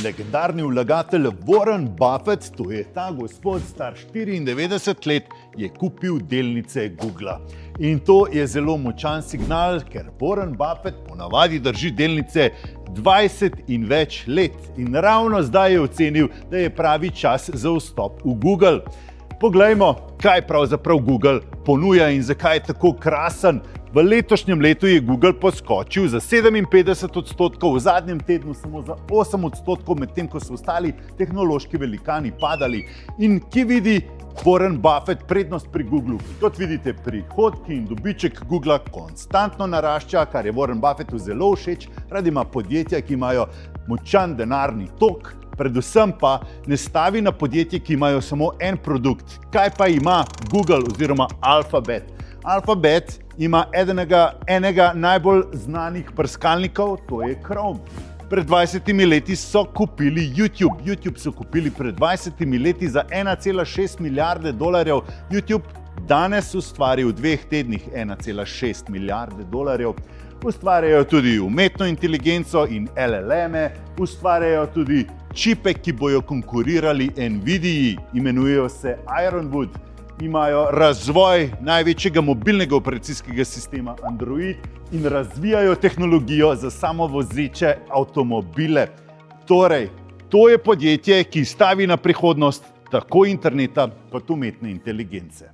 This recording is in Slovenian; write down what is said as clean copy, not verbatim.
Legendarni vlagatelj Warren Buffett, to je ta gospod star 94 let, je kupil delnice Googla. In to je zelo močan signal, ker Warren Buffett ponavadi drži delnice 20 in več let. In ravno zdaj je ocenil, da je pravi čas za vstop v Google. Poglejmo, kaj pravzaprav Google ponuja in zakaj je tako krasen. V letošnjem letu je Google poskočil za 57%, v zadnjem tednu samo za 8%, medtem ko so ostali tehnološki velikani padali. In kje vidi Warren Buffett prednost pri Googlu? Kot vidite, prihodki in dobiček Googla konstantno narašča, kar je Warren Buffettu zelo všeč, radi ima podjetja, ki imajo močan denarni tok, predvsem pa ne stavi na podjetje, ki imajo samo en produkt. Kaj pa ima Google oziroma Alphabet? Alphabet ima enega najbolj znanih brskalnikov, to je Chrome. Pred 20 leti so kupili YouTube. YouTube so kupili pred 20 leti za 1,6 milijarde dolarjev. YouTube danes ustvari v 2 tednih 1,6 milijarde dolarjev. Ustvarjajo tudi umetno inteligenco in LLM-e, ustvarjajo tudi čipe, ki bojo konkurirali Nvidii, imenujejo se Ironwood. Imajo razvoj največjega mobilnega operacijskega sistema Android in razvijajo tehnologijo za samovozeče avtomobile. Torej, to je podjetje, ki stavi na prihodnost tako interneta kot umetne inteligence.